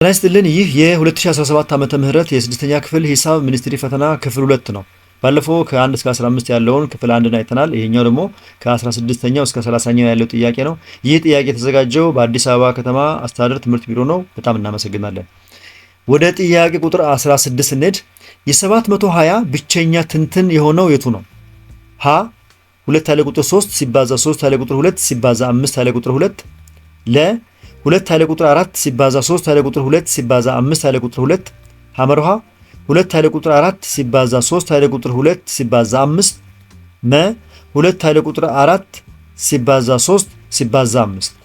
ጤና ይስጥልን። ይህ የ2017 ዓመተ ምህረት የስድስተኛ ክፍል ሂሳብ ሚኒስትሪ ፈተና ክፍል 2 ነው። ባለፈው ከ1 እስከ 15 ያለውን ክፍል 1 አይተናል። ይሄኛው ደግሞ ከ16ኛው እስከ 30ኛው ያለው ጥያቄ ነው። ይህ ጥያቄ የተዘጋጀው በአዲስ አበባ ከተማ አስተዳደር ትምህርት ቢሮ ነው። በጣም እናመሰግናለን። ወደ ጥያቄ ቁጥር 16 ስንሄድ የ720 ብቸኛ ትንትን የሆነው የቱ ነው? ሀ 2 ያለ ቁጥር 3 ሲባዛ 3 ያለ ቁጥር 2 ሲባዛ 5 ያለ ቁጥር 2 ለ 2 ያለ ቁጥር 4 ሲባዛ 3 ያለ ቁጥር 2 ሲባዛ 5 ያለ ቁጥር 2 ሐመርሃ 2 ያለ ቁጥር 4 ሲባዛ 3 ያለ ቁጥር 2 ሲባዛ 5 መ 2 ያለ ቁጥር 4 ሲባዛ 3 ሲባዛ 5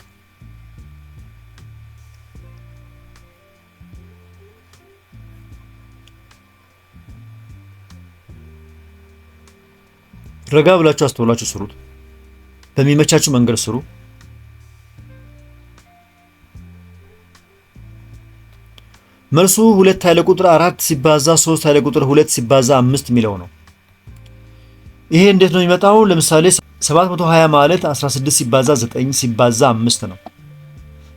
ረጋ ብላችሁ አስተውላችሁ ስሩት። በሚመቻችሁ መንገድ ስሩ። መልሱ 2 ያለ ቁጥር 4 ሲባዛ 3 ያለ ቁጥር 2 ሲባዛ 5 የሚለው ነው። ይሄ እንዴት ነው የሚመጣው? ለምሳሌ 720 ማለት 16 ሲባዛ 9 ሲባዛ 5 ነው።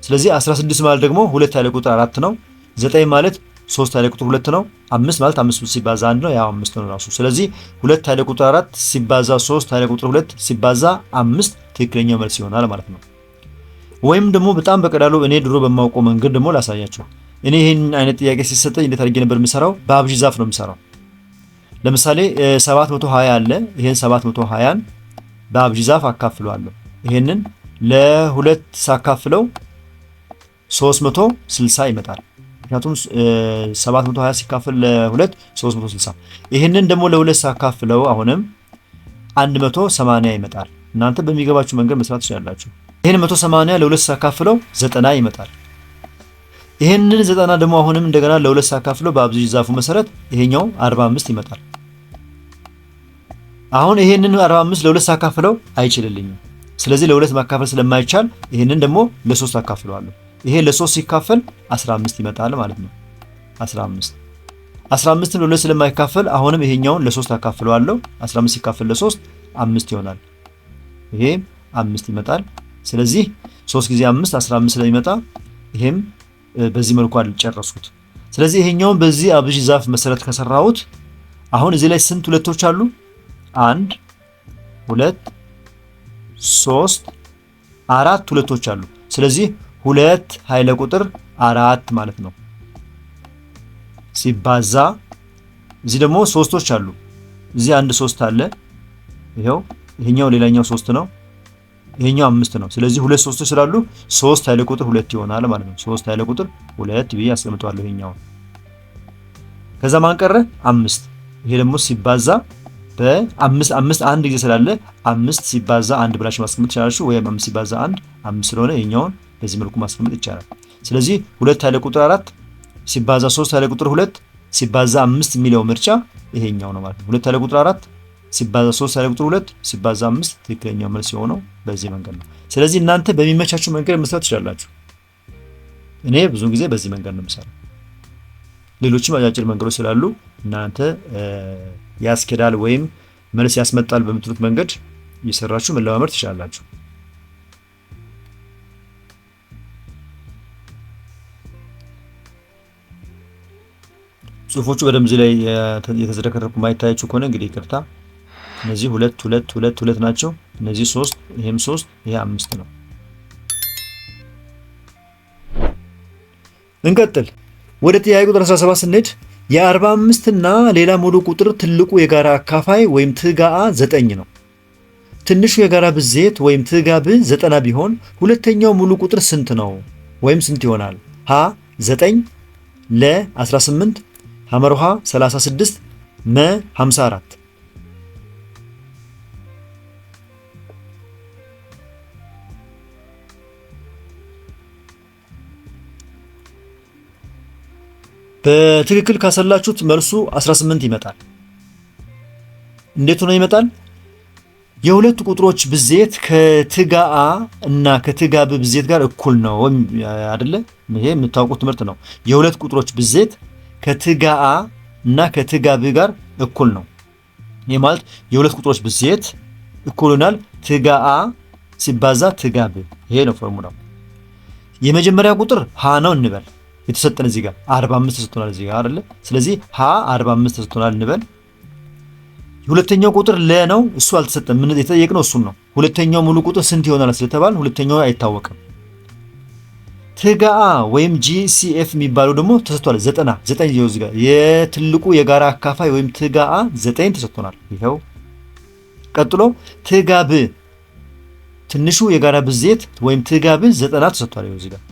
ስለዚህ 16 ማለት ደግሞ 2 ያለ ቁጥር 4 ነው። 9 ማለት 3 ያለ ቁጥር 2 ነው። 5 ማለት 5 ሲባዛ 1 ነው። ያው 5 ነው ራሱ። ስለዚህ 2 ያለ ቁጥር 4 ሲባዛ 3 ያለ ቁጥር 2 ሲባዛ 5 ትክክለኛው መልስ ይሆናል ማለት ነው። ወይም ደግሞ በጣም በቀላሉ እኔ ድሮ በማውቀው መንገድ ደግሞ ላሳያችሁ። እኔ ይሄን አይነት ጥያቄ ሲሰጠኝ እንዴት አድርጌ ነበር የምሰራው? በአብዥ ዛፍ ነው የምሰራው። ለምሳሌ 720 አለ። ይሄን 720ን በአብዥ ዛፍ አካፍለዋለሁ። ይሄንን ለሁለት ሳካፍለው 360 ይመጣል። ምክንያቱም 720 ሲካፈል ለሁለት 360። ይሄንን ደግሞ ለሁለት ሳካፍለው አሁንም 180 ይመጣል። እናንተ በሚገባችሁ መንገድ መስራት ትችላላችሁ። ይሄን 180 ለሁለት ሳካፍለው 90 ይመጣል። ይሄንን 90 ደግሞ አሁንም እንደገና ለሁለት ሳካፍለው በአብዥ ዛፉ መሰረት ይሄኛው 45 ይመጣል። አሁን ይሄንን 45 ለሁለት ሳካፍለው አይችልልኝም። ስለዚህ ለሁለት ማካፈል ስለማይቻል ይሄንን ደግሞ ለሶስት አካፍለዋለሁ። ይሄ ለሶስት ሲካፈል 15 ይመጣል ማለት ነው። 15ን ለሁለት ስለማይካፈል አሁንም ይሄኛውን ለሶስት አካፍለዋለሁ። 15 ሲካፈል ለሶስት 5 ይሆናል። ይሄ 5 ይመጣል። ስለዚህ 3 ጊዜ 5 15 ስለሚመጣ ይሄም በዚህ መልኩ አልጨረስኩት። ስለዚህ ይሄኛውን በዚህ አብዥ ዛፍ መሰረት ከሰራሁት አሁን እዚህ ላይ ስንት ሁለቶች አሉ? 1 2 3 4 ሁለቶች አሉ። ስለዚህ 2 ኃይለ ቁጥር 4 ማለት ነው ሲባዛ እዚህ ደግሞ ሶስቶች አሉ። እዚህ አንድ 3 አለ። ይሄኛው ሌላኛው 3 ነው። ይሄኛው 5 ነው። ስለዚህ ሁለት ሶስቶች ስላሉ 3 ኃይለ ቁጥር 2 ይሆናል ማለት ነው። 3 ኃይለ ቁጥር 2 ብዬ አስቀምጠዋለሁ ይሄኛው። ከዛ ማን ቀረ? 5። ይሄ ደግሞ ሲባዛ በ5 5 አንድ ጊዜ ስላለ 5 ሲባዛ 1 ብላችሁ ማስቀመጥ ይችላልሽ። ወይም 5 ሲባዛ 1 5 ስለሆነ ይሄኛውን በዚህ መልኩ ማስቀመጥ ይቻላል። ስለዚህ 2 ኃይለ ቁጥር 4 ሲባዛ 3 ኃይለ ቁጥር 2 ሲባዛ 5 የሚለው ምርጫ ይሄኛው ነው ማለት ነው። 2 ኃይለ ቁጥር 4 ሲባዛ 3 ኃይለ ቁጥር 2 ሲባዛ 5 ትክክለኛው መልስ የሆነው በዚህ መንገድ ነው። ስለዚህ እናንተ በሚመቻችሁ መንገድ መስራት ትችላላችሁ። እኔ ብዙ ጊዜ በዚህ መንገድ ነው የምሰራው። ሌሎችም አጫጭር መንገዶች ስላሉ እናንተ ያስኬዳል ወይም መልስ ያስመጣል በምትሉት መንገድ እየሰራችሁ መለማመድ ትችላላችሁ። ጽሁፎቹ በደንብ እዚህ ላይ የተዘረከረኩ ማይታያችሁ ከሆነ እንግዲህ ይቅርታ። እነዚህ 2 2 2 2 ናቸው። እነዚህ 3 ይሄም 3 ይሄ 5 ነው። እንቀጥል። ወደ ጥያቄ ቁጥር 17 ስንሄድ የ45 እና ሌላ ሙሉ ቁጥር ትልቁ የጋራ አካፋይ ወይም ትጋአ 9 ነው። ትንሹ የጋራ ብዜት ወይም ትጋብ 90 ቢሆን ሁለተኛው ሙሉ ቁጥር ስንት ነው ወይም ስንት ይሆናል? ሀ 9 ለ 18 ሐመርሃ 36 መ 54 በትክክል ካሰላችሁት መልሱ 18 ይመጣል። እንዴት ሆኖ ይመጣል? የሁለት ቁጥሮች ብዜት ከትጋአ እና ከትጋብ ብዜት ጋር እኩል ነው አይደለ? ይሄ የምታውቁት ትምህርት ነው። የሁለት ቁጥሮች ብዜት ከትጋአ እና ከትጋብ ጋር እኩል ነው። ይሄ ማለት የሁለት ቁጥሮች ብዜት እኩል ይሆናል ትጋአ ሲባዛ ትጋብ። ይሄ ነው ፎርሙላው። የመጀመሪያ ቁጥር ሀ ነው እንበል። የተሰጠን እዚህ ጋር 45 ተሰጥቶናል እዚህ ጋር አይደለ? ስለዚህ ሀ 45 ተሰጥቶናል እንበል። ሁለተኛው ቁጥር ለ ነው፣ እሱ አልተሰጠም። ምን የተጠየቅነው እሱን ነው። ሁለተኛው ሙሉ ቁጥር ስንት ይሆናል ስለተባል ሁለተኛው አይታወቅም። ትጋአ ወይም ጂሲኤፍ የሚባለው ደግሞ ተሰጥቷል 9 ይኸው እዚህ ጋር የትልቁ የጋራ አካፋይ ወይም ትጋአ 9 ተሰጥቶናል። ይኸው ቀጥሎ ትጋብ ትንሹ የጋራ ብዜት ወይም ትጋብ 90 ተሰጥቷል። ይኸው እዚህ ጋር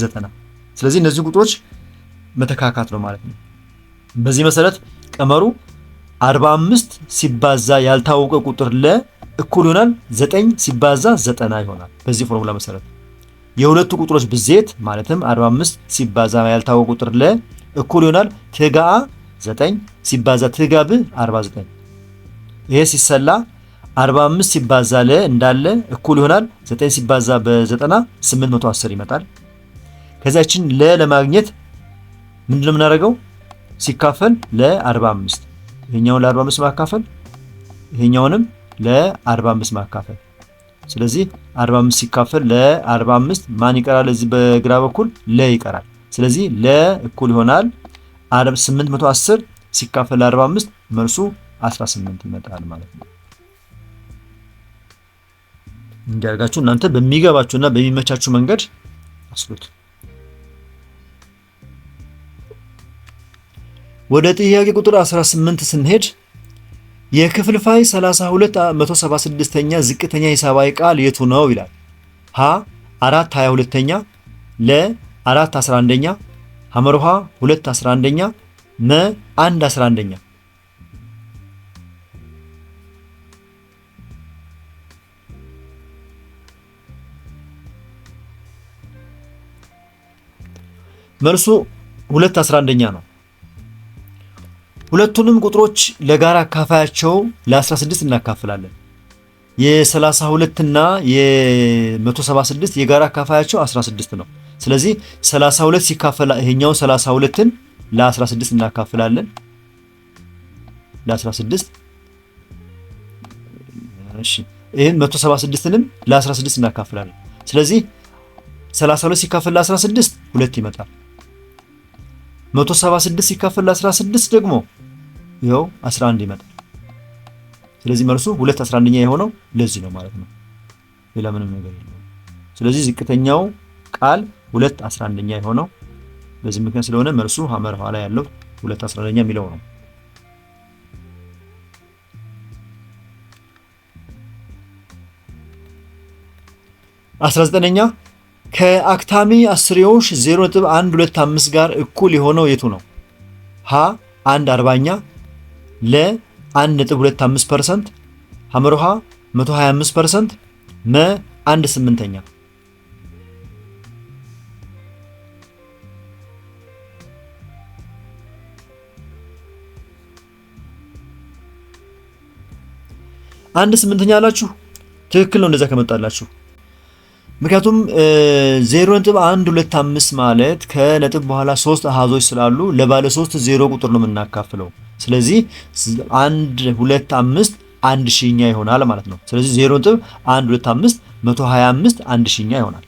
90። ስለዚህ እነዚህ ቁጥሮች መተካካት ነው ማለት ነው። በዚህ መሰረት ቀመሩ 45 ሲባዛ ያልታወቀ ቁጥር ለ እኩል ይሆናል 9 ሲባዛ 90 ይሆናል። በዚህ ፎርሙላ መሰረት የሁለቱ ቁጥሮች ብዜት ማለትም 45 ሲባዛ ያልታወቀ ቁጥር ለ እኩል ይሆናል ትጋአ 9 ሲባዛ ትጋብ 49። ይሄ ሲሰላ 45 ሲባዛ ለ እንዳለ እኩል ይሆናል 9 ሲባዛ በ90 810 ይመጣል። ከዛችን ለ ለማግኘት ምንድነው የምናደርገው? ሲካፈል ለ45 ይሄኛውን ለ45 ማካፈል ይሄኛውንም ለ45 ማካፈል። ስለዚህ 45 ሲካፈል ለ45 ማን ይቀራል? እዚህ በግራ በኩል ለ ይቀራል። ስለዚህ ለ እኩል ይሆናል 810 ሲካፈል ለ45 መልሱ 18 ይመጣል ማለት ነው። እንዲያርጋችሁ እናንተ በሚገባችሁና በሚመቻችሁ መንገድ አስሉት። ወደ ጥያቄ ቁጥር 18 ስንሄድ የክፍልፋይ 32 176ኛ ዝቅተኛ ሂሳባዊ ቃል የቱ ነው ይላል። ሀ 4 22ኛ፣ ለ 4 11ኛ፣ ሐመርሃ 2 11ኛ፣ መ 1 11ኛ። መልሱ 2 11ኛ ነው። ሁለቱንም ቁጥሮች ለጋራ አካፋያቸው ለ16 እናካፍላለን። የ32 እና የ176 የጋራ አካፋያቸው 16 ነው። ስለዚህ 32 ሲካፈል ይሄኛው 32ን ለ16 እናካፍላለን። ለ16 እሺ፣ ይሄን 176ንም ለ16 እናካፍላለን። ስለዚህ 32 ሲካፈል ለ16 2 ይመጣል። 176 ሲካፈል ለ16 ደግሞ ይኸው 11 ይመጣል። ስለዚህ መልሱ 2 11ኛ የሆነው ለዚህ ነው ማለት ነው። ሌላ ምንም ነገር የለውም። ስለዚህ ዝቅተኛው ቃል 2 11ኛ የሆነው በዚህ ምክንያት ስለሆነ መልሱ ሐመር ኋላ ያለው 2 11ኛ የሚለው ነው። 19ኛ ከአክታሚ አስርዮሽ 0.125 ጋር እኩል የሆነው የቱ ነው? ሀ 1/40ኛ፣ ለ 1.25%፣ ሐመርሃ 125%፣ መ 1/8ኛ። አንድ ስምንተኛ አላችሁ። ትክክል ነው እንደዛ ከመጣላችሁ። ምክንያቱም 0.125 ማለት ከነጥብ በኋላ 3 አሃዞች ስላሉ ለባለ 3 0 ቁጥር ነው የምናካፍለው። ስለዚህ 125 1 ሺኛ ይሆናል ማለት ነው። ስለዚህ 0.125 125 1 ሺኛ ይሆናል።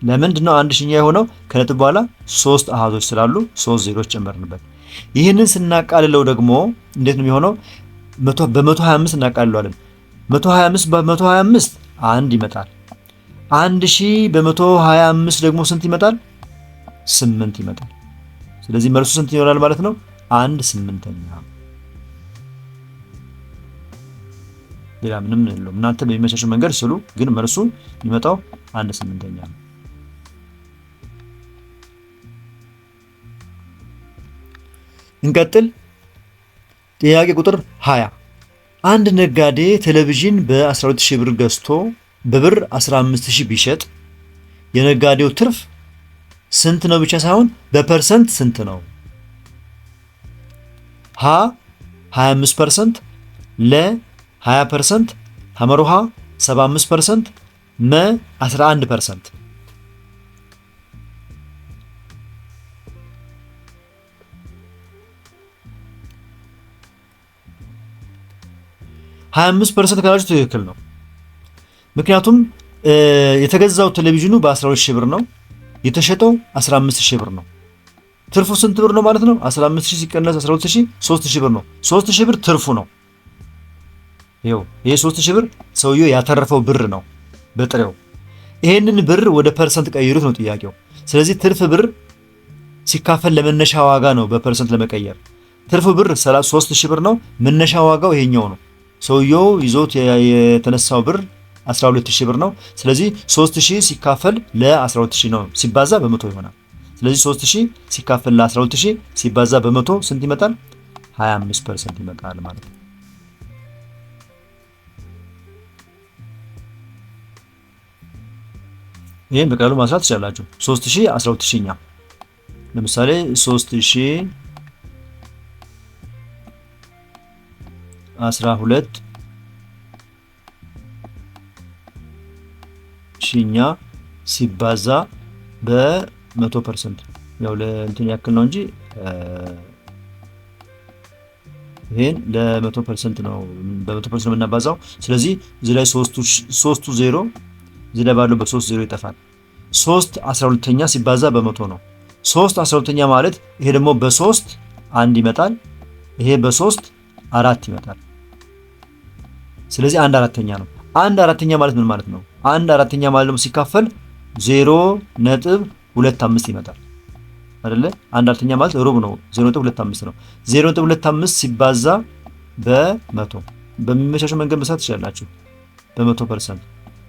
ለምንድን ነው 1 ሺኛ የሆነው? ከነጥብ በኋላ 3 አሃዞች ስላሉ 3 ዜሮች ጨመርንበት። ይህንን ስናቃልለው ደግሞ እንዴት ነው የሚሆነው? በ125 እናቃልለዋለን። 125 በ125 1 ይመጣል። 1000 በ125 ደግሞ ስንት ይመጣል? 8 ይመጣል። ስለዚህ መልሱ ስንት ይሆናል ማለት ነው? 1/8ኛ። ሌላ ምንም የለውም። እናንተ በሚመቻችሁ መንገድ ስሉ፣ ግን መልሱ የሚመጣው 1/8ኛ ነው። እንቀጥል። ጥያቄ ቁጥር 20 አንድ ነጋዴ ቴሌቪዥን በ12000 ብር ገዝቶ በብር 15000 ቢሸጥ የነጋዴው ትርፍ ስንት ነው ብቻ ሳይሆን በፐርሰንት ስንት ነው? ሀ 25%፣ ለ 20%፣ ሐመርሃ 75%፣ መ 11%። 25% ካላችሁ ትክክል ነው። ምክንያቱም የተገዛው ቴሌቪዥኑ በ12000 ብር ነው፣ የተሸጠው 15000 ብር ነው። ትርፉ ስንት ብር ነው ማለት ነው? 15000 ሲቀነስ 12000 3000 ብር ነው። 3000 ብር ትርፉ ነው። ይሄው ይሄ 3000 ብር ሰውየው ያተረፈው ብር ነው በጥሬው። ይሄንን ብር ወደ ፐርሰንት ቀይሩት ነው ጥያቄው። ስለዚህ ትርፍ ብር ሲካፈል ለመነሻ ዋጋ ነው በፐርሰንት ለመቀየር። ትርፍ ብር 3000 ብር ነው። መነሻ ዋጋው ይሄኛው ነው። ሰውየው ይዞት የተነሳው ብር 12000 ብር ነው። ስለዚህ 3000 ሲካፈል ለ12000 ነው ሲባዛ በመቶ ይሆናል። ስለዚህ 3000 ሲካፈል ለ12000 ሲባዛ በመቶ ስንት ይመጣል? 25% ይመጣል ማለት ነው። ይሄን በቀላሉ ማስላት ትችላላችሁ። 3000 12000ኛ ለምሳሌ 3000 12 ሺኛ ሲባዛ በ100% ያው ለእንትን ያክል ነው እንጂ ይሄን ለ100% ነው በ100% የምናባዛው። ስለዚህ እዚህ ላይ 3ቱ 0 እዚህ ላይ ባለው በ3 0 ይጠፋል። 3 12ኛ ሲባዛ በ100 ነው። 3 12ኛ ማለት ይሄ ደግሞ በ3 1 ይመጣል። ይሄ በ3 4 ይመጣል። ስለዚህ 1 4ኛ ነው። 1 4ኛ ማለት ምን ማለት ነው? 1 4ኛ ማለት ደግሞ ሲካፈል 0.25 ይመጣል አይደለ? 1 4ኛ ማለት ሩብ ነው። 0.25 ነው። 0.25 ሲባዛ በ100 በሚመቻቸው መንገድ መስራት ትችላላችሁ በ100%።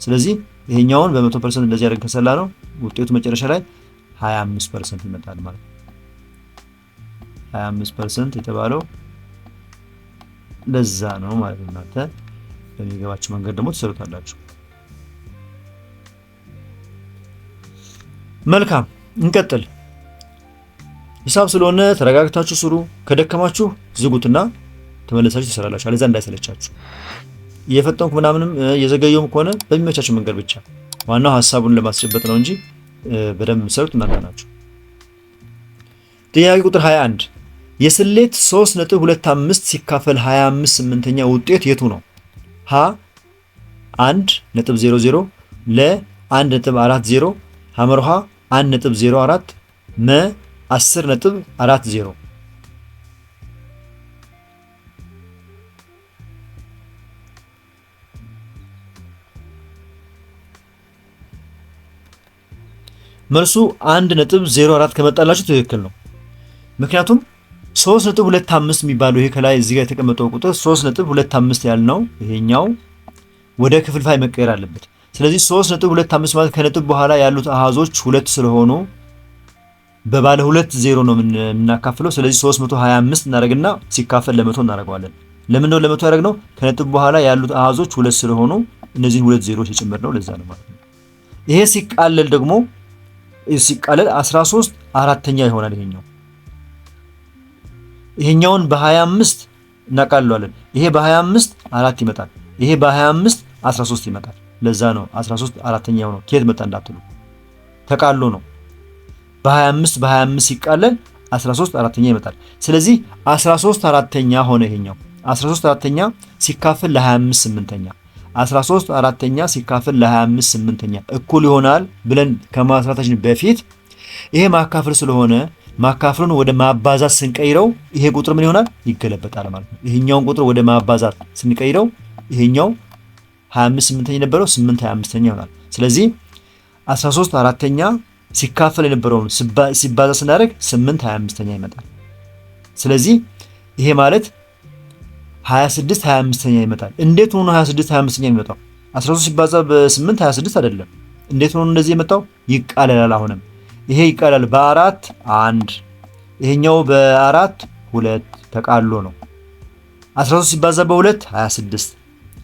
ስለዚህ ይሄኛውን በ100% እንደዚህ አድርገን ከሰላ ነው ውጤቱ መጨረሻ ላይ 25% ይመጣል ማለት ነው። 25% የተባለው ለዛ ነው ማለት ነው። እናንተ በሚገባችሁ መንገድ ደግሞ ትሰሩታላችሁ። መልካም እንቀጥል። ሂሳብ ስለሆነ ተረጋግታችሁ ስሩ። ከደከማችሁ ዝጉትና ተመለሳችሁ ትሰራላችሁ። አለዛ እንዳይሰለቻችሁ። እየፈጠንኩ ምናምንም እየዘገየውም ከሆነ በሚመቻችሁ መንገድ ብቻ። ዋናው ሐሳቡን ለማስጨበጥ ነው እንጂ በደንብ የምትሰሩት እናንተ ናችሁ። ጥያቄ ቁጥር 21 የስሌት 3.25 ሲካፈል 25/8ኛ ውጤት የቱ ነው? ሀ 1.00 ለ 1.40 ሐመርሃ 1.04 መ 10.40 መልሱ 1.04 ከመጣላችሁ ትክክል ነው። ምክንያቱም 3.25 የሚባለው ይሄ ከላይ እዚህ ጋር የተቀመጠው ቁጥር 3.25 ያልነው ይሄኛው ወደ ክፍልፋይ መቀየር አለበት። ስለዚህ 3.25 ማለት ከነጥብ በኋላ ያሉት አሃዞች ሁለት ስለሆኑ በባለ ሁለት ዜሮ ነው የምናካፍለው። ስለዚህ 325 እናደርግና ሲካፈል ለ100 እናደርገዋለን። ለምን ነው ለ100 ያደረግነው? ከነጥብ በኋላ ያሉት አሃዞች ሁለት ስለሆኑ እነዚህን ሁለት ዜሮች የጨመር ነው። ለዛ ነው ማለት ነው። ይሄ ሲቃለል ደግሞ ሲቃለል 13 አራተኛ ይሆናል። ይሄኛውን በ25 እናቃልለዋለን። ይሄ በ25 4 ይመጣል። ይሄ በ25 13 ይመጣል። ለዛ ነው 13 አራተኛ ነው። ከየት መጣ እንዳትሉ ተቃሎ ነው። በ25 ሲቃለል 13 አራተኛ ይመጣል። ስለዚህ 13 አራተኛ ሆነ። ይሄኛው 13 አራተኛ ሲካፈል ለ25 8ኛ 13 አራተኛ ሲካፈል ለ25 8ኛ እኩል ይሆናል ብለን ከማስራታችን በፊት ይሄ ማካፈል ስለሆነ ማካፈሉን ወደ ማባዛት ስንቀይረው ይሄ ቁጥር ምን ይሆናል? ይገለበጣል ማለት ነው። ይሄኛውን ቁጥር ወደ ማባዛት ስንቀይረው ይሄኛው 25 8ኛ የነበረው 8 25ኛ ይሆናል። ስለዚህ 13 አራተኛ ሲካፈል የነበረውን ሲባዛ ስናደርግ 8 25ኛ ይመጣል። ስለዚህ ይሄ ማለት 26 25ኛ ይመጣል። እንዴት ሆኖ 26 25ኛ የሚመጣው? 13 ሲባዛ በ8 26 አይደለም። እንዴት ሆኖ እንደዚህ የመጣው? ይቃለላል። አሁንም ይሄ ይቃለላል። በ4 1 ይሄኛው በ4 2 ተቃሎ ነው። 13 ሲባዛ በ2 26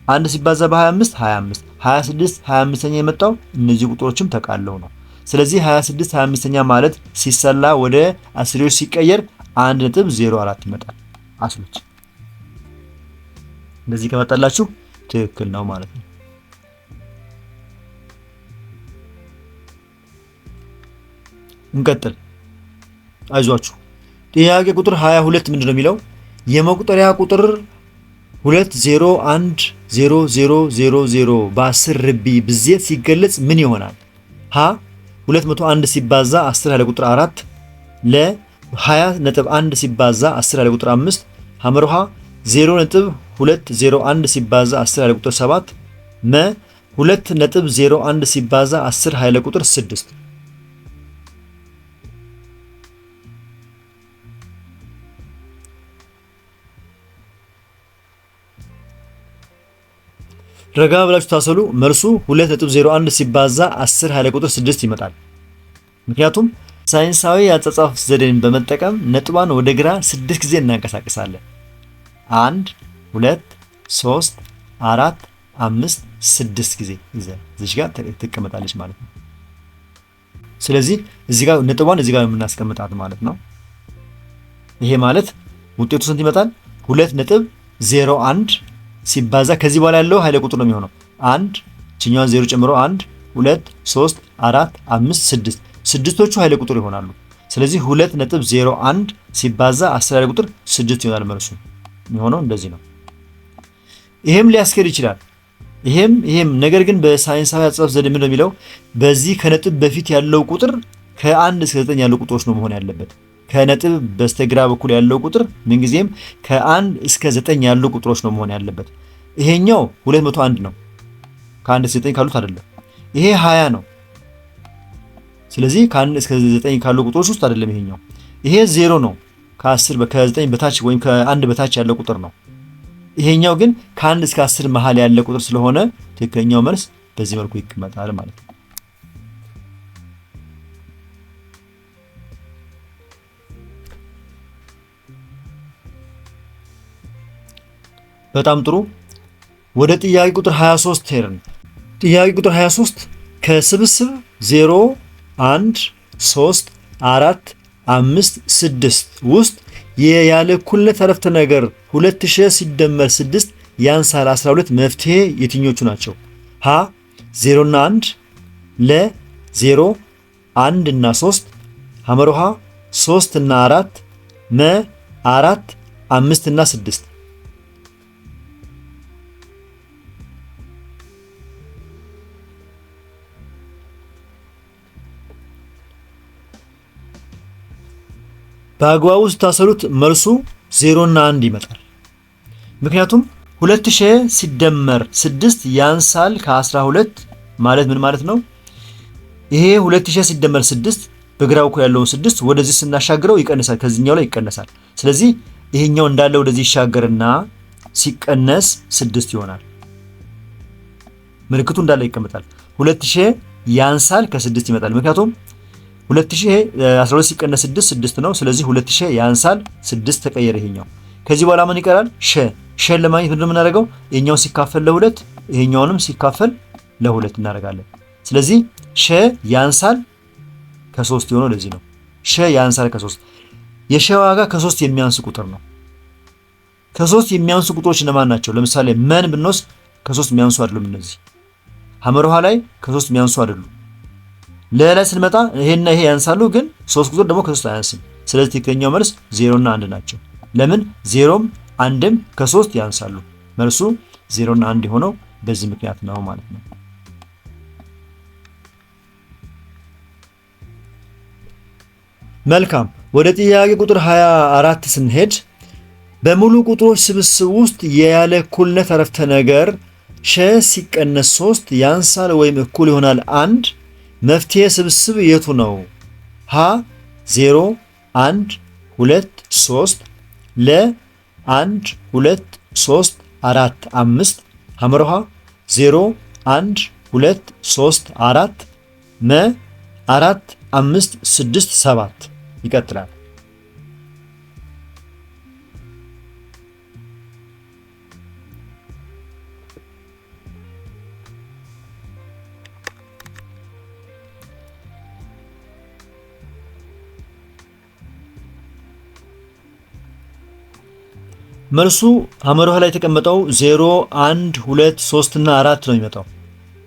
1 ሲባዛ በ25 25 26 25ኛ የመጣው እነዚህ ቁጥሮችም ተቃለው ነው። ስለዚህ 26 25ኛ ማለት ሲሰላ ወደ አስሪዎች ሲቀየር 1.04 ይመጣል። አስሉት። እንደዚህ ከመጣላችሁ ትክክል ነው ማለት ነው። እንቀጥል። አይዟችሁ። ጥያቄ ቁጥር 22 ምንድነው የሚለው? የመቁጠሪያ ቁጥር 2010000 በ10 ርቢ ብዜት ሲገለጽ ምን ይሆናል? ሀ 201 ሲባዛ 10 ያለ ቁጥር 4 ለ 20.1 ሲባዛ 10 ኃይለ ቁጥር 5 ሐመርሃ 0.201 ሲባዛ 10 ኃይለ ቁጥር 7 መ 2.01 ሲባዛ 10 ኃይለ ቁጥር 6 ረጋ ብላችሁ ታሰሉ። መልሱ 2.01 ሲባዛ 10 ኃይለ ቁጥር 6 ይመጣል። ምክንያቱም ሳይንሳዊ የአጻጻፍ ዘዴን በመጠቀም ነጥቧን ወደ ግራ 6 ጊዜ እናንቀሳቅሳለን። 1 2 3 4 5 6 ጊዜ እዚህ ጋር ትቀመጣለች ማለት ነው። ስለዚህ እዚህ ጋር ነጥቧን እዚህ ጋር የምናስቀምጣት ማለት ነው። ይሄ ማለት ውጤቱ ስንት ይመጣል? 2.01 ሲባዛ ከዚህ በኋላ ያለው ኃይለ ቁጥር ነው የሚሆነው 1 ችኛዋን 0 ጨምሮ 1 2 3 4 5 6 ስድስቶቹ ኃይለ ቁጥር ይሆናሉ። ስለዚህ 2.01 ሲባዛ 10 ኃይለ ቁጥር 6 ይሆናል መልሱ የሚሆነው እንደዚህ ነው። ይሄም ሊያስኬድ ይችላል። ይሄም ነገር ግን በሳይንሳዊ አጻጻፍ ዘዴ ምንድነው የሚለው በዚህ ከነጥብ በፊት ያለው ቁጥር ከ1 እስከ 9 ያለው ቁጥሮች ነው መሆን ያለበት። ከነጥብ በስተግራ በኩል ያለው ቁጥር ምንጊዜም ከ1 እስከ 9 ያሉ ቁጥሮች ነው መሆን ያለበት። ይሄኛው 201 ነው። ከ1 እስከ 9 ካሉት አይደለም። ይሄ 20 ነው። ስለዚህ ከ1 እስከ 9 ካሉ ቁጥሮች ውስጥ አይደለም ይሄኛው። ይሄ 0 ነው። ከ9 በታች ወይም ከ1 በታች ያለው ቁጥር ነው። ይሄኛው ግን ከ1 እስከ 10 መሃል ያለ ቁጥር ስለሆነ ትክክለኛው መልስ በዚህ መልኩ ይቀመጣል ማለት ነው። በጣም ጥሩ። ወደ ጥያቄ ቁጥር 23 ሄርን። ጥያቄ ቁጥር 23 ከስብስብ 0 1 3 4 5 6 ውስጥ ያለ እኩልነት አረፍተ ነገር 2000 ሲደመር 6 ያንሳል 12 መፍትሄ የትኞቹ ናቸው? ሀ 0 እና 1 ለ 0 1 እና 3 ሐመርሃ 3 እና 4 መ 4 5 እና 6 በአግባቡ ስታሰሉት መልሱ 0 እና 1 ይመጣል። ምክንያቱም 2000 ሲደመር 6 ያንሳል ከ12 ማለት ምን ማለት ነው? ይሄ 2000 ሲደመር 6 በግራ በኩል ያለውን 6 ወደዚህ ስናሻግረው ይቀንሳል፣ ከዚህኛው ላይ ይቀነሳል። ስለዚህ ይሄኛው እንዳለ ወደዚህ ይሻገርና ሲቀነስ 6 ይሆናል። ምልክቱ እንዳለ ይቀመጣል። 2000 ያንሳል ከ6 ይመጣል። ምክንያቱም 2012 ሲቀነስ 6 ነው። ስለዚህ 2000 ያንሳል 6 ተቀየረ ይሄኛው። ከዚህ በኋላ ምን ይቀራል? ሸን ለማግኘት ምንድነው የምናደርገው? ይሄኛው ሲካፈል ለ2 ይሄኛውንም ሲካፈል ለ2 እናደርጋለን። ስለዚህ ሸ ያንሳል ከ3 የሆነው ለዚህ ነው። ሸ ያንሳል ከ3 የሸ ዋጋ ከ3 የሚያንስ ቁጥር ነው። ከ3 የሚያንሱ ቁጥሮች እነማን ናቸው? ለምሳሌ መን ብንወስድ ከ3 የሚያንሱ አይደሉም። እነዚህ ሐመርሃ ላይ ከ3 የሚያንሱ አይደሉም። ለላይ ስንመጣ ይሄና ይሄ ያንሳሉ፣ ግን 3 ቁጥር ደግሞ ከ3 አያንስም። ስለዚህ ትክክለኛው መልስ 0 እና 1 ናቸው። ለምን 0ም 1ም ከ3 ያንሳሉ። መልሱ 0 እና 1 የሆነው በዚህ ምክንያት ነው ማለት ነው። መልካም ወደ ጥያቄ ቁጥር 24 ስንሄድ በሙሉ ቁጥሮች ስብስብ ውስጥ ያለ እኩልነት አረፍተ ነገር ሸ ሲቀነስ 3 ያንሳል ወይም እኩል ይሆናል 1 መፍትሄ ስብስብ የቱ ነው? ሀ 0 1 2 3 ለ 1 2 3 4 5 ሐመርሃ 0 1 2 3 4 መ 4 5 6 7 ይቀጥላል። መልሱ ሐመርሃ ላይ የተቀመጠው 0 1 2 3 እና 4 ነው የሚመጣው።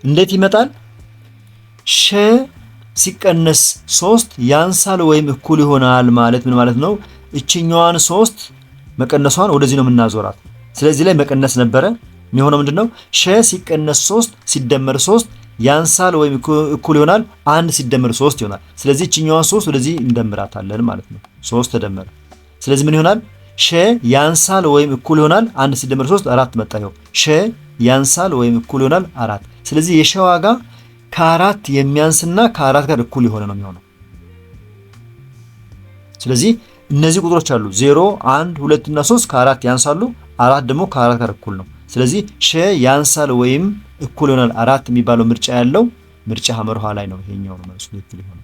እንዴት ይመጣል? ሸ ሲቀነስ 3 ያንሳል ወይም እኩል ይሆናል ማለት ምን ማለት ነው? እችኛዋን 3 መቀነሷን ወደዚህ ነው የምናዞራት። ስለዚህ ላይ መቀነስ ነበረ። የሚሆነው ምንድነው? ሸ ሲቀነስ 3 ሲደመር 3 ያንሳል ወይም እኩል ይሆናል 1 ሲደመር 3 ይሆናል። ስለዚህ እቺኛዋ 3 ወደዚህ እንደምራታለን ማለት ነው። 3 ተደመረ። ስለዚህ ምን ይሆናል? ሸ ያንሳል ወይም እኩል ይሆናል 1 ሲደመር 3 4 መጣ። ይኸው ሸ ያንሳል ወይም እኩል ይሆናል 4። ስለዚህ የሸ ዋጋ ከ4 የሚያንስና ከ4 ጋር እኩል የሆነ ነው የሚሆነው። ስለዚህ እነዚህ ቁጥሮች አሉ 0 1 2 እና 3 ከ4 ያንሳሉ፣ 4 ደግሞ ከ4 ጋር እኩል ነው። ስለዚህ ሸ ያንሳል ወይም እኩል ይሆናል 4 የሚባለው ምርጫ ያለው ምርጫ ሐመር ውሃ ላይ ነው። ይሄኛው ነው መልሱ ትክክል ይሆናል።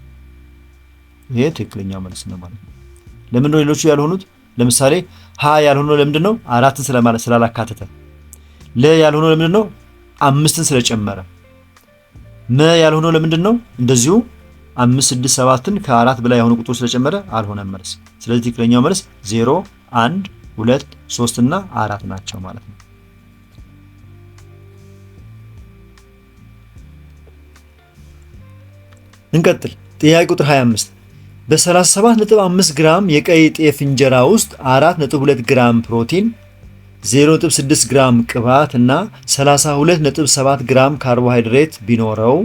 ይሄ ትክክለኛው መልስ ነው ማለት ነው። ለምንድነው ሌሎቹ ያልሆኑት? ለምሳሌ ሀ ያልሆነው ለምንድነው? 4ን ስላላካተተ። ለ ያልሆነው ለምንድነው? 5ን ስለጨመረ። መ ያልሆነው ለምንድነው? እንደዚሁ 5 6 7ን ከ4 በላይ የሆኑ ቁጥሮች ስለጨመረ አልሆነም መልስ። ስለዚህ ትክክለኛው መልስ 0 1 2 3 እና 4 ናቸው ማለት ነው። እንቀጥል። ጥያቄ ቁጥር 25 በ37.5 ግራም የቀይ ጤፍ እንጀራ ውስጥ 4.2 ግራም ፕሮቲን፣ 0.6 ግራም ቅባት እና 32.7 ግራም ካርቦሃይድሬት ቢኖረው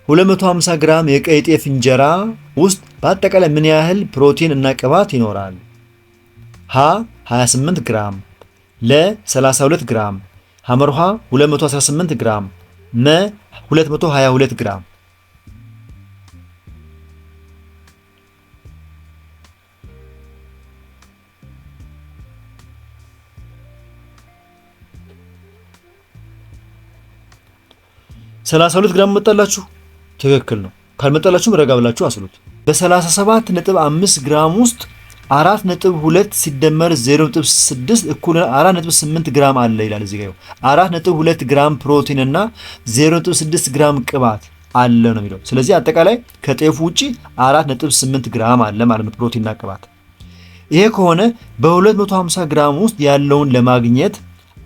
250 ግራም የቀይ ጤፍ እንጀራ ውስጥ በአጠቃላይ ምን ያህል ፕሮቲን እና ቅባት ይኖራል? ሀ 28 ግራም፣ ለ 32 ግራም፣ ሐመርሃ 218 ግራም፣ መ 222 ግራም። ሰላሳ 2 ግራም መጣላችሁ? ትክክል ነው። ካልመጣላችሁም ረጋ ብላችሁ አስሉት። በ37.5 ግራም ውስጥ 4.2 ሲደመር 0.6 እኩል 4.8 ግራም አለ ይላል። እዚህ ጋር 4.2 ግራም ፕሮቲን እና 0.6 ግራም ቅባት አለ ነው የሚለው። ስለዚህ አጠቃላይ ከጤፉ ውጪ 4.8 ግራም አለ ማለት ነው ፕሮቲንና ቅባት። ይሄ ከሆነ በ250 ግራም ውስጥ ያለውን ለማግኘት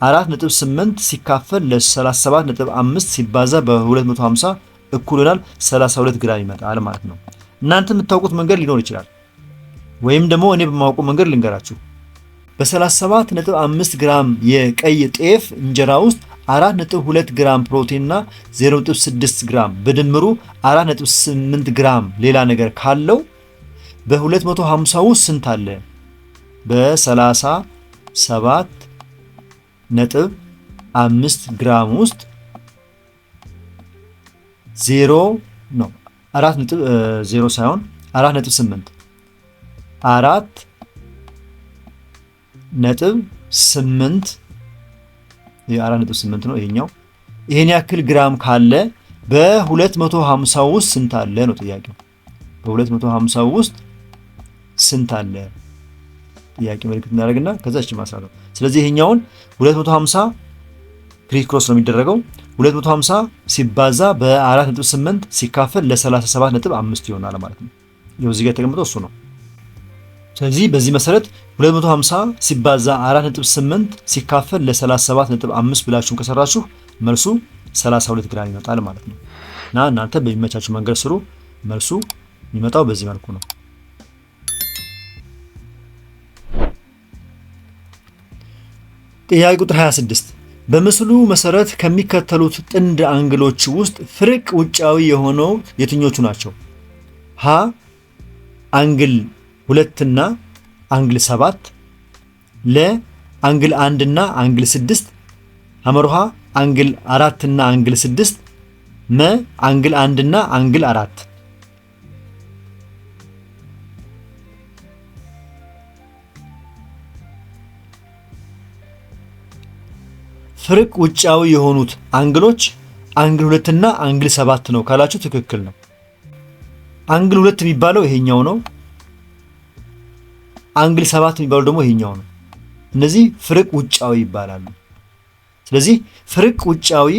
4.8 ሲካፈል ለ37.5 ሲባዛ በ250 እኩል ይሆናል 32 ግራም ይመጣል ማለት ነው። እናንተ የምታውቁት መንገድ ሊኖር ይችላል፣ ወይም ደግሞ እኔ በማውቀው መንገድ ልንገራችሁ። በ37.5 ግራም የቀይ ጤፍ እንጀራ ውስጥ 4.2 ግራም ፕሮቲን እና 0.6 ግራም በድምሩ 4.8 ግራም ሌላ ነገር ካለው በ250 ውስጥ ስንት አለ? በ37.5 ግራም ውስጥ 0 ነው 4.0 ሳይሆን 4.8 4.8 4.8 ነው ይሄኛው። ይሄን ያክል ግራም ካለ በ250 ውስጥ ስንት አለ ነው ጥያቄው። በ250 ውስጥ ስንት አለ ጥያቄ ምልክት እናደርግና ከዛች ማሳለ። ስለዚህ ይሄኛውን 250 ክሪስ ነው የሚደረገው። 250 ሲባዛ በ4.8 ሲካፈል ለ37.5 ይሆናል ማለት ነው። ይኸው እዚህ ጋር የተቀመጠው እሱ ነው። ስለዚህ በዚህ መሰረት 250 ሲባዛ 4.8 ሲካፈል ለ37.5 ብላችሁን ከሰራችሁ መልሱ 32 ግራም ይመጣል ማለት ነው። እና እናንተ በሚመቻችሁ መንገድ ስሩ። መልሱ የሚመጣው በዚህ መልኩ ነው። ጥያቄ ቁጥር 26 በምስሉ መሰረት ከሚከተሉት ጥንድ አንግሎች ውስጥ ፍርቅ ውጫዊ የሆነው የትኞቹ ናቸው? ሀ አንግል 2 እና አንግል 7፣ ለ አንግል 1 እና አንግል 6፣ ሐመርሃ አንግል 4 እና አንግል 6፣ መ አንግል 1 እና አንግል 4። ፍርቅ ውጫዊ የሆኑት አንግሎች አንግል 2 እና አንግል 7 ነው ካላችሁ ትክክል ነው። አንግል 2 የሚባለው ይሄኛው ነው። አንግል 7 የሚባለው ደግሞ ይሄኛው ነው። እነዚህ ፍርቅ ውጫዊ ይባላሉ። ስለዚህ ፍርቅ ውጫዊ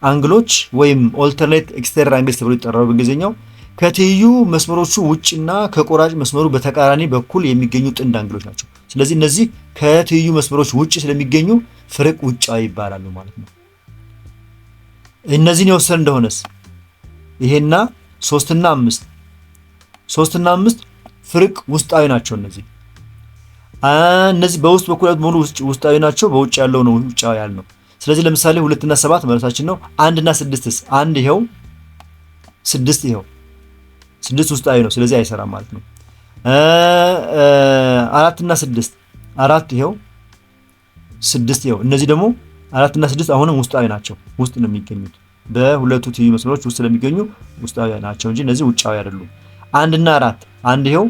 አንግሎች ወይም ኦልተርኔት ኤክስተርናል አንግልስ ተብሎ ይጠራሉ በእንግሊዝኛው ከትይዩ መስመሮቹ ውጭና ከቆራጭ መስመሩ በተቃራኒ በኩል የሚገኙ ጥንድ አንግሎች ናቸው። ስለዚህ እነዚህ ከትይዩ መስመሮች ውጭ ስለሚገኙ ፍርቅ ውጫዊ ይባላሉ ማለት ነው። እነዚህን የወሰን እንደሆነስ ይሄና 3 እና 5 ፍርቅ ውስጣዊ ናቸው። እነዚህ በውስጥ በኩል ሙሉ ውስጣዊ ናቸው። በውጭ ያለው ነው ውጫዊ ያልነው። ስለዚህ ለምሳሌ 2 እና 7 መልሳችን ነው። 1 እና 6ስ 1 ይሄው 6 ይሄው 6 ውስጣዊ ነው፣ ስለዚህ አይሰራም ማለት ነው። 4 እና 6 4 ይሄው 6 ይሄው እነዚህ ደግሞ 4 እና 6 አሁንም ውስጣዊ ናቸው፣ ውስጥ ነው የሚገኙት። በሁለቱ ትይዩ መስመሮች ውስጥ ስለሚገኙ ውስጣዊ ናቸው እንጂ እነዚህ ውጫዊ አይደሉም። 1 እና 4 1 ይሄው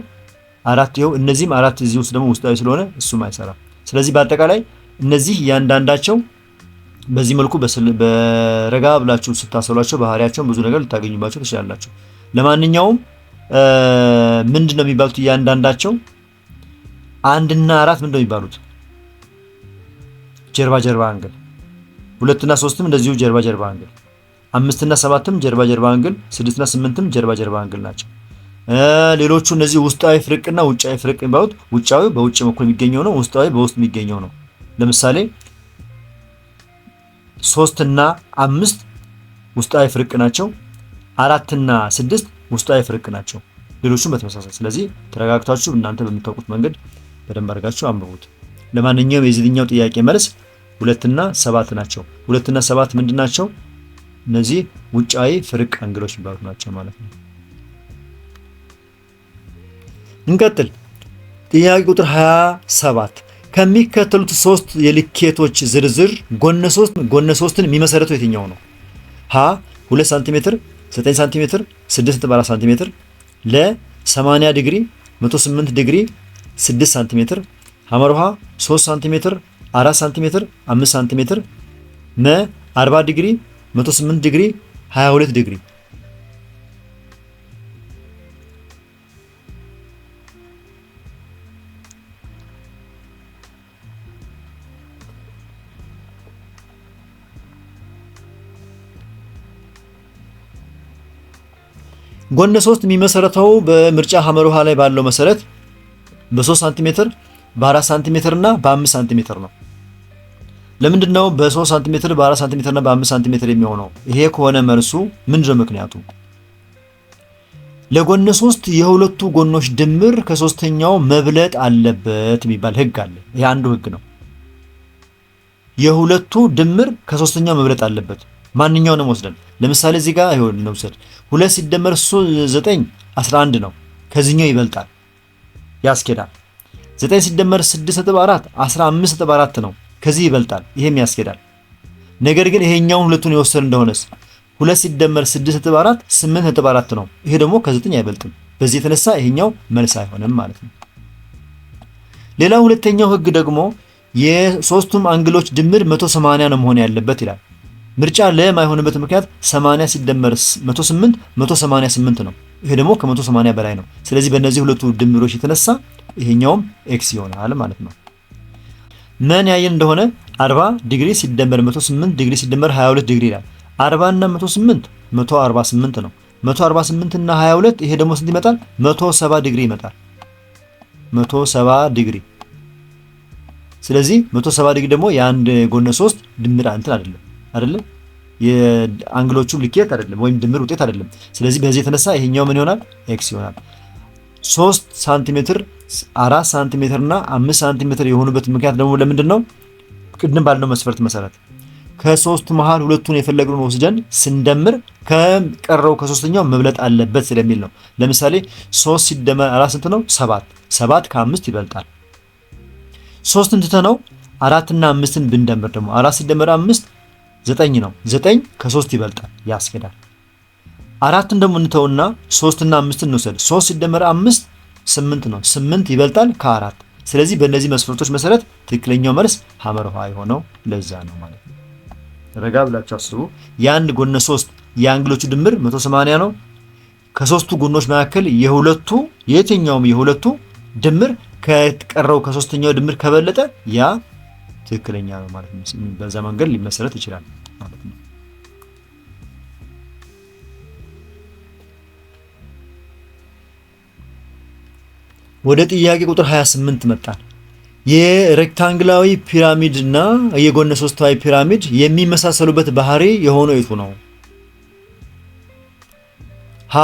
4 ይሄው እነዚህም 4 እዚህ ውስጥ ደግሞ ውስጣዊ ስለሆነ እሱም አይሰራም። ስለዚህ በአጠቃላይ እነዚህ እያንዳንዳቸው በዚህ መልኩ በረጋ ብላችሁ ስታሰሏቸው ባህሪያቸውን ብዙ ነገር ልታገኙባቸው ትችላላችሁ። ለማንኛውም ምንድነው የሚባሉት እያንዳንዳቸው 1 እና 4 ምንድነው የሚባሉት? ጀርባ ጀርባ አንግል። 2 እና 3ም እንደዚሁ ጀርባ ጀርባ አንግል። 5 እና 7ም ጀርባ ጀርባ አንግል። 6 እና 8ም ጀርባ ጀርባ አንግል ናቸው። ሌሎቹ እነዚህ ውስጣዊ ፍርቅና ውጫዊ ፍርቅ የሚባሉት ውጫዊ በውጭ በኩል የሚገኘው ነው፣ ውስጣዊ በውስጥ የሚገኘው ነው። ለምሳሌ 3 እና 5 ውስጣዊ ፍርቅ ናቸው። 4 እና 6 ውስጣዊ ፍርቅ ናቸው። ሌሎቹም በተመሳሳይ። ስለዚህ ተረጋግታችሁ እናንተ በምታውቁት መንገድ በደንብ አድርጋችሁ አንብቡት። ለማንኛውም የዚህኛው ጥያቄ መልስ 2 እና 7 ናቸው። 2 እና 7 ምንድን ናቸው? እነዚህ ውጫዊ ፍርቅ አንግሎች የሚባሉት ናቸው ማለት ነው። እንቀጥል። ጥያቄ ቁጥር 27 ከሚከተሉት 3 የልኬቶች ዝርዝር ጎነ 3ን የሚመሰረተው የትኛው ነው? ሀ 2 ሳንቲሜትር 9 ሳንቲሜትር 6.4 ሳንቲሜትር፣ ለ 80 ዲግሪ 108 ዲግሪ 6 ሳንቲሜትር፣ ሐመርሃ 3 ሳንቲሜትር 4 ሳንቲሜትር 5 ሳንቲሜትር፣ መ 40 ዲግሪ 108 ዲግሪ 22 ዲግሪ። ጎነ 3 የሚመሰረተው በምርጫ ሐመርሃ ላይ ባለው መሰረት በ3 ሳንቲሜትር በ4 ሳንቲሜትር እና በ5 ሳንቲሜትር ነው። ለምንድን ነው በ3 ሳንቲሜትር በ4 ሳንቲሜትር እና በ5 ሳንቲሜትር የሚሆነው? ይሄ ከሆነ መልሱ ምንድነው ምክንያቱ? ለጎነ 3 የሁለቱ ጎኖች ድምር ከሶስተኛው መብለጥ አለበት የሚባል ህግ አለ። ይሄ አንዱ ህግ ነው። የሁለቱ ድምር ከሶስተኛው መብለጥ አለበት። ማንኛውንም ወስደን ለምሳሌ እዚህ ጋር ይሁን እንውሰድ 2 ሲደመር 9 11 ነው። ከዚህኛው ይበልጣል፣ ያስኬዳል። 9 ሲደመር 6.4 15.4 ነው። ከዚህ ይበልጣል፣ ይሄም ያስኬዳል። ነገር ግን ይሄኛውን ሁለቱን የወሰድ እንደሆነስ 2 ሲደመር 6.4 8.4 ነው። ይሄ ደግሞ ከ9 አይበልጥም። በዚህ የተነሳ ይሄኛው መልስ አይሆንም ማለት ነው። ሌላው ሁለተኛው ህግ ደግሞ የሶስቱም አንግሎች ድምር 180 ነው መሆን ያለበት ይላል። ምርጫ ለማይሆንበት ምክንያት 80 ሲደመር 108 188 ነው። ይሄ ደግሞ ከ180 በላይ ነው። ስለዚህ በእነዚህ ሁለቱ ድምሮች የተነሳ ይሄኛውም ኤክስ ይሆናል ማለት ነው። ምን ያየን እንደሆነ 40 ዲግሪ ሲደመር 108 ዲግሪ ሲደመር 22 ዲግሪ ይላል። 40 እና 108 148 ነው። 148 እና 22 ይሄ ደግሞ ስንት ይመጣል? 170 ዲግሪ ይመጣል። 170 ዲግሪ። ስለዚህ 170 ዲግሪ ደግሞ የአንድ ጎነ 3 ድምር እንትን አይደለም የአንግሎቹ ልኬት አይደለም ወይም ድምር ውጤት አይደለም። ስለዚህ በዚህ የተነሳ ይሄኛው ምን ይሆናል? ኤክስ ይሆናል። 3 ሳንቲሜትር 4 ሳንቲሜትር እና 5 ሳንቲሜትር የሆኑበት ምክንያት ደግሞ ለምንድን ነው? ቅድም ባልነው መስፈርት መሰረት ከሶስት መሃል ሁለቱን የፈለግነውን ወስደን ስንደምር ከቀረው ከሶስተኛው መብለጥ አለበት ስለሚል ነው። ለምሳሌ 3 ሲደመር 4 ስንት ነው? 7 ከ5 ይበልጣል። 3ን ትተነው 4 እና 5ን ብንደምር ደግሞ 4 ሲደመር 5 9 ነው። 9 ከ3 ይበልጣል፣ ያስኬዳል። 4ን ደግሞ እንተውና 3 እና 5ን እንውሰድ። 3 ሲደመር 5 8 ነው። 8 ይበልጣል ከ4። ስለዚህ በእነዚህ መስፈርቶች መሰረት ትክክለኛው መልስ ሐመርሃ የሆነው ለዛ ነው ማለት ነው። ረጋ ብላችሁ አስቡ። የአንድ ጎነ 3 የአንግሎቹ ድምር 180 ነው። ከሶስቱ ጎኖች መካከል የትኛውም የሁለቱ ድምር ከቀረው ከሶስተኛው ድምር ከበለጠ ያ ትክክለኛ ነው ማለት ነው። በዛ መንገድ ሊመሰረት ይችላል ማለት ነው። ወደ ጥያቄ ቁጥር 28 መጣን። የሬክታንግላዊ ፒራሚድ እና የጎነ ሶስታዊ ፒራሚድ የሚመሳሰሉበት ባህሪ የሆነው የቱ ነው? ሀ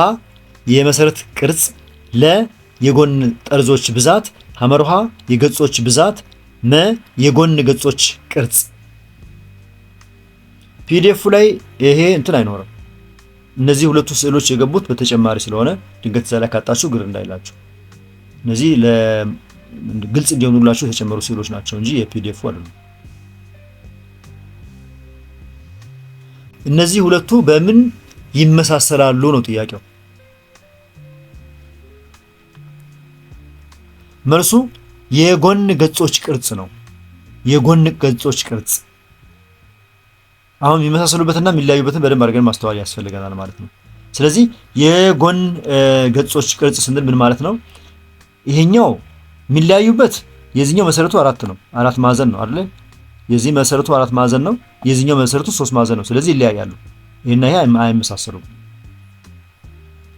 የመሰረት ቅርጽ፣ ለ የጎን ጠርዞች ብዛት፣ ሐመርሃ የገጾች ብዛት፣ መ የጎን ገጾች ቅርጽ። ፒዲኤፍ ላይ ይሄ እንትን አይኖርም። እነዚህ ሁለቱ ስዕሎች የገቡት በተጨማሪ ስለሆነ ድንገት እዛ ላይ ካጣችሁ ግር እንዳይላችሁ። እነዚህ ለግልጽ እንዲሆኑላችሁ የተጨመሩ ስዕሎች ናቸው እንጂ የፒዲኤፍ አይደሉም። እነዚህ ሁለቱ በምን ይመሳሰላሉ ነው ጥያቄው። መልሱ የጎን ገጾች ቅርጽ ነው። የጎን ገጾች ቅርጽ። አሁን የሚመሳሰሉበትና የሚለያዩበትን በደንብ አድርገን ማስተዋል ያስፈልገናል ማለት ነው። ስለዚህ የጎን ገጾች ቅርጽ ስንል ምን ማለት ነው? ይሄኛው የሚለያዩበት የዚህኛው መሰረቱ 4 ነው፣ 4 ማዕዘን ነው አይደል? የዚህ መሰረቱ 4 ማዕዘን ነው፣ የዚህኛው መሰረቱ 3 ማዕዘን ነው። ስለዚህ ይለያያሉ። ይሄና ይሄ አይመሳሰሉም።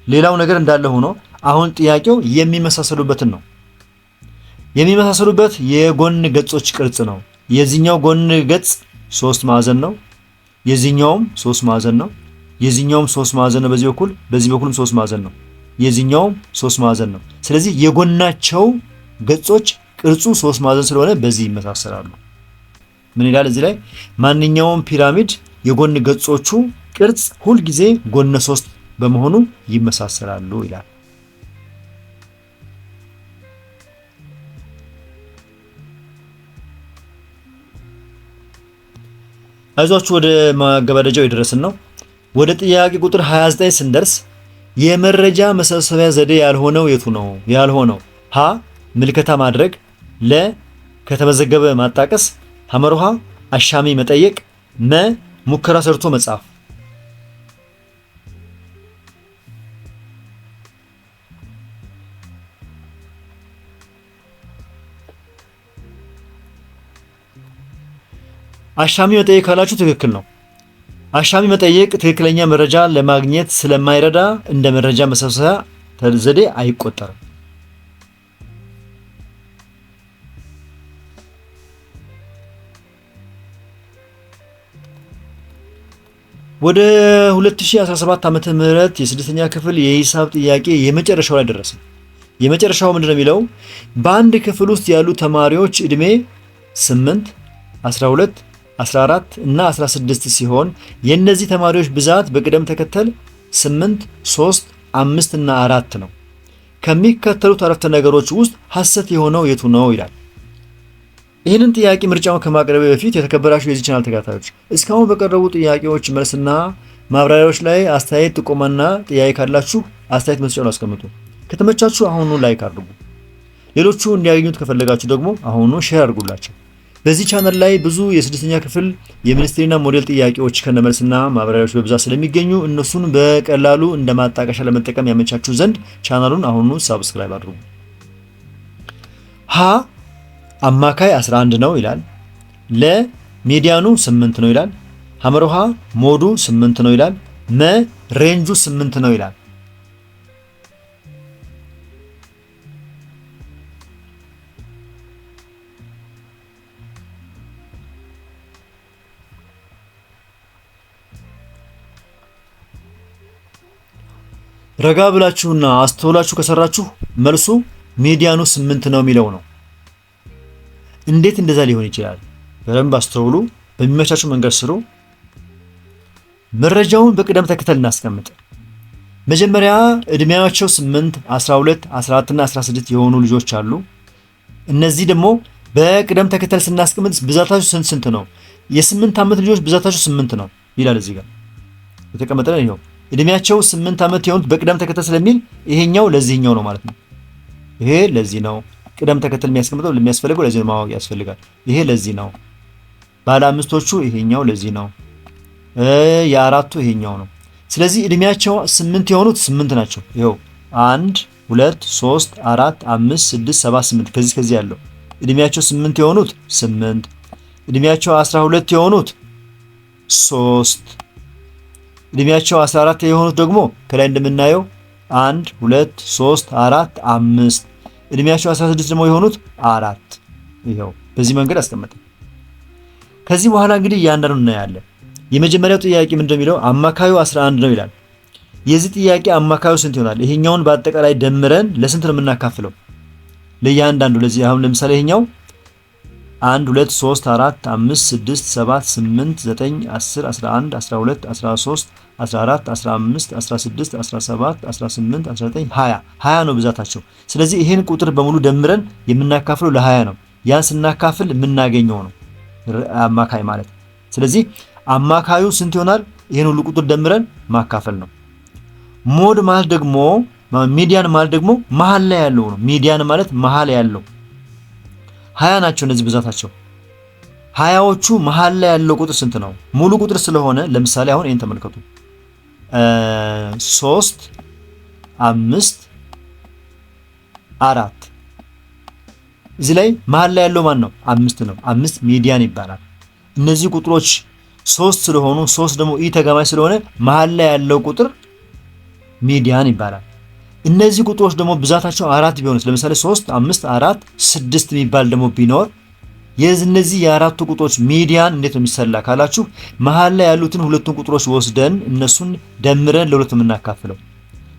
ሌላው ነገር እንዳለ ሆኖ አሁን ጥያቄው የሚመሳሰሉበትን ነው። የሚመሳሰሉበት የጎን ገጾች ቅርጽ ነው። የዚህኛው ጎን ገጽ 3 ማዕዘን ነው፣ የዚህኛውም 3 ማዕዘን ነው፣ የዚህኛውም 3 ማዕዘን ነው በዚህ በኩል፣ በዚህ በኩልም 3 ማዕዘን ነው፣ የዚህኛውም 3 ማዕዘን ነው። ስለዚህ የጎናቸው ገጾች ቅርጹ 3 ማዕዘን ስለሆነ በዚህ ይመሳሰላሉ። ምን ይላል እዚህ ላይ? ማንኛውም ፒራሚድ የጎን ገጾቹ ቅርጽ ሁልጊዜ ጎነ 3 በመሆኑ ይመሳሰላሉ ይላል። አይዟችሁ ወደ ማገባደጃው የደረስን ነው። ወደ ጥያቄ ቁጥር 29 ስንደርስ የመረጃ መሰብሰቢያ ዘዴ ያልሆነው የቱ ነው? ያልሆነው ሀ ምልከታ ማድረግ፣ ለ ከተመዘገበ ማጣቀስ፣ ሐመርሃ አሻሚ መጠየቅ፣ መ ሙከራ ሰርቶ መጻፍ። አሻሚ መጠየቅ ካላችሁ ትክክል ነው። አሻሚ መጠየቅ ትክክለኛ መረጃ ለማግኘት ስለማይረዳ እንደ መረጃ መሰብሰቢያ ዘዴ አይቆጠርም። ወደ 2017 ዓመተ ምህረት የስድስተኛ ክፍል የሂሳብ ጥያቄ የመጨረሻው ላይ ደረሰ። የመጨረሻው ምንድነው የሚለው? በአንድ ክፍል ውስጥ ያሉ ተማሪዎች እድሜ 8፣ 12 14 እና 16 ሲሆን የእነዚህ ተማሪዎች ብዛት በቅደም ተከተል 8፣ 3፣ 5 እና 4 ነው። ከሚከተሉት አረፍተ ነገሮች ውስጥ ሐሰት የሆነው የቱ ነው ይላል። ይህንን ጥያቄ ምርጫውን ከማቅረብ በፊት የተከበራችሁ የዚህ ቻናል ተከታታዮች እስካሁን በቀረቡ ጥያቄዎች መልስና ማብራሪያዎች ላይ አስተያየት፣ ጥቆማና ጥያቄ ካላችሁ አስተያየት መስጫውን አስቀምጡ። ከተመቻችሁ አሁኑ ላይክ አድርጉ። ሌሎቹ እንዲያገኙት ከፈለጋችሁ ደግሞ አሁኑ ሼር አድርጉላቸው። በዚህ ቻናል ላይ ብዙ የስድስተኛ ክፍል የሚኒስትሪና ሞዴል ጥያቄዎች ከነመልስና ማብራሪያዎች በብዛት ስለሚገኙ እነሱን በቀላሉ እንደማጣቀሻ ለመጠቀም ያመቻችሁ ዘንድ ቻናሉን አሁኑ ሳብስክራይብ አድርጉ። ሀ አማካይ 11 ነው ይላል። ለ ሚዲያኑ 8 ነው ይላል። ሐመርሃ ሞዱ 8 ነው ይላል። መ ሬንጁ 8 ነው ይላል። ረጋ ብላችሁና አስተውላችሁ ከሰራችሁ መልሱ ሚዲያኑ 8 ነው የሚለው ነው። እንዴት እንደዛ ሊሆን ይችላል? በደንብ አስተውሉ። በሚመቻችሁ መንገድ ስሩ። መረጃውን በቅደም ተከተል እናስቀምጥ። መጀመሪያ እድሜያቸው 8፣ 12፣ 14 እና 16 የሆኑ ልጆች አሉ። እነዚህ ደግሞ በቅደም ተከተል ስናስቀምጥ ብዛታቸው ስንት ነው? የ8 ዓመት ልጆች ብዛታቸው 8 ነው ይላል። እዚህ ጋር የተቀመጠ ነው። ይሄው እድሜያቸው 8 ዓመት የሆኑት በቅደም ተከተል ስለሚል ይሄኛው ለዚህኛው ነው ማለት ነው። ይሄ ለዚህ ነው። ቅደም ተከተል የሚያስቀምጠው ለሚያስፈልገው ለዚህ ነው ማወቅ ያስፈልጋል። ይሄ ለዚህ ነው። ባለ አምስቶቹ ይሄኛው ለዚህ ነው። የአራቱ ይሄኛው ነው። ስለዚህ እድሜያቸው 8 የሆኑት 8 ናቸው። ይሄው 1 2 3 4 5 6 7 8 ከዚህ ያለው እድሜያቸው 8 የሆኑት 8፣ እድሜያቸው 12 የሆኑት 3፣ እድሜያቸው 14 የሆኑት ደግሞ ከላይ እንደምናየው 1 2 3 4 5፣ እድሜያቸው 16 ደግሞ የሆኑት 4። ይሄው በዚህ መንገድ አስቀመጠ። ከዚህ በኋላ እንግዲህ እያንዳንዱን እናያለን። የመጀመሪያው ጥያቄ ምን እንደሚለው አማካዩ 11 ነው ይላል። የዚህ ጥያቄ አማካዩ ስንት ይሆናል? ይሄኛውን በአጠቃላይ ደምረን ለስንት ነው የምናካፍለው? ለእያንዳንዱ። ለዚህ አሁን ለምሳሌ ይሄኛው 1 2 3 4 5 6 7 8 9 10 11 12 13 14 15 16 17 18 19 20 ነው ብዛታቸው። ስለዚህ ይሄን ቁጥር በሙሉ ደምረን የምናካፍለው ለ20 ነው። ያን ስናካፍል የምናገኘው ነው አማካይ ማለት። ስለዚህ አማካዩ ስንት ይሆናል? ይሄን ሁሉ ቁጥር ደምረን ማካፈል ነው። ሞድ ማለት ደግሞ ሚዲያን ማለት ደግሞ መሃል ላይ ያለው ነው። ሚዲያን ማለት መሃል ያለው 20 ናቸው እነዚህ ብዛታቸው። 20ዎቹ መሃል ላይ ያለው ቁጥር ስንት ነው? ሙሉ ቁጥር ስለሆነ ለምሳሌ አሁን ይሄን ተመልከቱ 3 5 4 እዚህ ላይ መሃል ላይ ያለው ማን ነው? 5 ነው። 5 ሚዲያን ይባላል። እነዚህ ቁጥሮች 3 ስለሆኑ 3 ደግሞ ኢ ተጋማሽ ስለሆነ መሃል ላይ ያለው ቁጥር ሚዲያን ይባላል። እነዚህ ቁጥሮች ደግሞ ብዛታቸው 4 ቢሆንስ ለምሳሌ 3 5 4 6 የሚባል ደግሞ ቢኖር የእነዚህ የአራቱ ቁጥሮች ሚዲያን እንዴት ነው የሚሰላ ካላችሁ መሃል ላይ ያሉትን ሁለቱን ቁጥሮች ወስደን እነሱን ደምረን ለሁለት የምናካፍለው።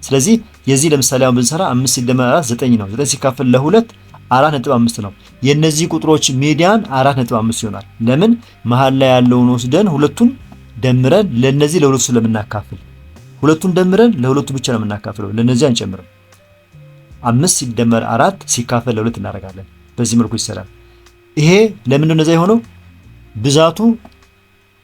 ስለዚህ የዚህ ለምሳሌ አሁን ብንሰራ 5 ሲደመር 4 9 ነው። 9 ሲካፈል ለ2 4.5 ነው። የነዚህ ቁጥሮች ሚዲያን 4.5 ይሆናል። ለምን? መሃል ላይ ያለውን ወስደን ሁለቱን ደምረን ለነዚህ ለሁለቱ ስለምናካፍል ሁለቱን ደምረን ለሁለቱ ብቻ ነው የምናካፍለው፣ ለነዚህ አንጨምርም። 5 ሲደመር 4 ሲካፈል ለ2 እናደርጋለን። በዚህ መልኩ ይሰራል። ይሄ ለምን እንደዛ የሆነው? ብዛቱ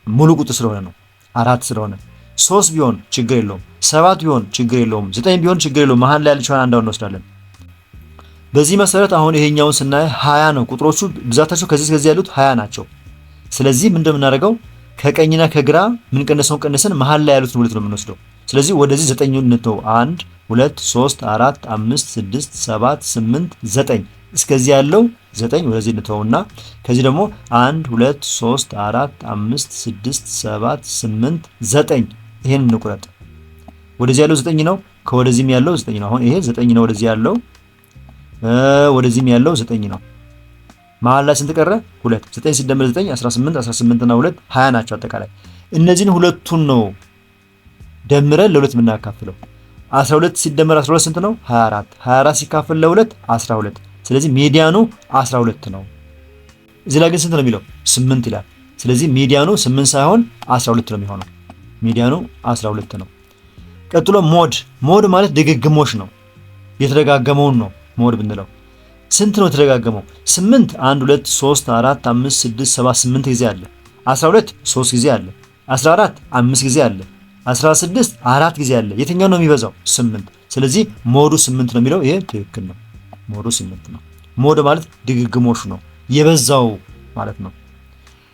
ሙሉ ቁጥር ስለሆነ ነው። 4 ስለሆነ 3 ቢሆን ችግር የለውም፣ 7 ቢሆን ችግር የለውም፣ 9 ቢሆን ችግር የለውም። መሃል ላይ ያለችውን አንዷን እንወስዳለን። በዚህ መሰረት አሁን ይሄኛውን ስናይ 20 ነው። ቁጥሮቹ ብዛታቸው ከዚህ ያሉት 20 ናቸው። ስለዚህ ምን እንደምናደርገው ከቀኝና ከግራ ምን ቀነሰውን ቀነሰን መሃል ላይ ያሉትን ሁለት ነው የምንወስደው። ስለዚህ ወደዚህ 9 እንተው 1 2 3 4 5 6 7 8 9 እስከዚህ ያለው 9 ወደዚህ እንተውና ከዚህ ደግሞ 1 2 3 4 5 6 7 8 9 ይሄን እንቁረጥ። ወደዚህ ያለው 9 ነው፣ ከወደዚህም ያለው 9 ነው። አሁን ይሄ 9 ነው ወደዚህ ያለው፣ ወደዚህም ያለው 9 ነው። መሃል ላይ ስንት ቀረ? 2 9 ሲደመር 9 18 18 እና 2 20 ናቸው አጠቃላይ። እነዚህን ሁለቱን ነው ደምረን ለሁለት የምናካፍለው። 12 ሲደመር 12 ስንት ነው? 24 24 ሲካፈል ለ2 12። ስለዚህ ሚዲያኑ 12 ነው። እዚህ ላይ ግን ስንት ነው የሚለው? 8 ይላል። ስለዚህ ሚዲያኑ 8 ሳይሆን 12 ነው የሚሆነው። ሚዲያኑ 12 ነው። ቀጥሎ ሞድ ማለት ድግግሞሽ ነው። የተደጋገመውን ነው ሞድ ብንለው። ስንት ነው የተደጋገመው? 8 1 2 3 4 5 6 7 8 ጊዜ አለ። 12 3 ጊዜ አለ። 14 5 ጊዜ አለ። 16 4 ጊዜ አለ። የትኛው ነው የሚበዛው? 8። ስለዚህ ሞዱ 8 ነው የሚለው ይሄ ትክክል ነው። ሞዱ 8 ነው። ሞድ ማለት ድግግሞሽ ነው፣ የበዛው ማለት ነው።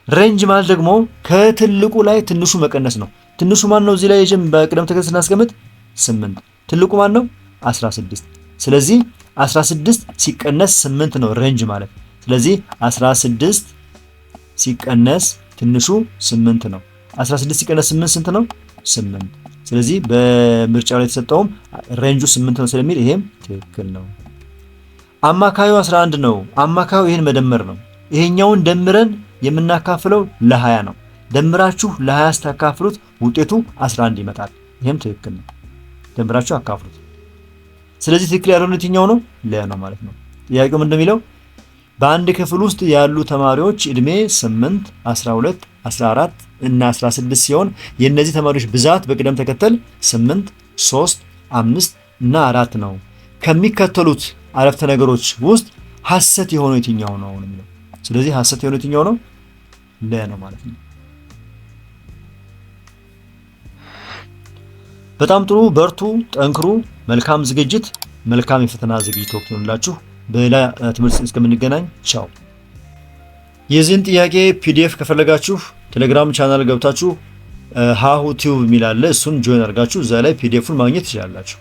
ሬንጅ ማለት ደግሞ ከትልቁ ላይ ትንሹ መቀነስ ነው። ትንሹ ማን ነው? እዚህ ላይ በቅደም ተከተል ስናስቀምጥ 8። ትልቁ ማን ነው? 16። ስለዚህ 16 ሲቀነስ 8 ነው ሬንጅ ማለት። ስለዚህ 16 ሲቀነስ ትንሹ 8 ነው። 16 ሲቀነስ 8 ስንት ነው? 8። ስለዚህ በምርጫው ላይ የተሰጠውም ሬንጁ 8 ነው ስለሚል ይሄም ትክክል ነው። አማካዩ 11 ነው። አማካዩ ይሄን መደመር ነው። ይሄኛውን ደምረን የምናካፍለው ለ20 ነው። ደምራችሁ ለ20 ስታካፍሉት ውጤቱ 11 ይመጣል። ይሄም ትክክል ነው። ደምራችሁ አካፍሉት። ስለዚህ ትክክል ያልሆነው የትኛው ነው? ለ ነው ማለት ነው። ጥያቄው ምንድነው የሚለው? በአንድ ክፍል ውስጥ ያሉ ተማሪዎች እድሜ 8 12 14 እና 16 ሲሆን የእነዚህ ተማሪዎች ብዛት በቅደም ተከተል 8 3 5 እና 4 ነው። ከሚከተሉት አረፍተ ነገሮች ውስጥ ሐሰት የሆነው የትኛው ነው የሚለው። ስለዚህ ሐሰት የሆነው የትኛው ነው? ለ ነው ማለት ነው። በጣም ጥሩ፣ በርቱ፣ ጠንክሩ። መልካም ዝግጅት፣ መልካም የፈተና ዝግጅት ወቅት ይሁንላችሁ። በሌላ ትምህርት እስከምንገናኝ ቻው። የዚህን ጥያቄ ፒዲኤፍ ከፈለጋችሁ ቴሌግራም ቻናል ገብታችሁ ሃሁ ቲዩብ የሚል አለ። እሱን ጆይን አድርጋችሁ እዛ ላይ ፒዲኤፉን ማግኘት ትችላላችሁ።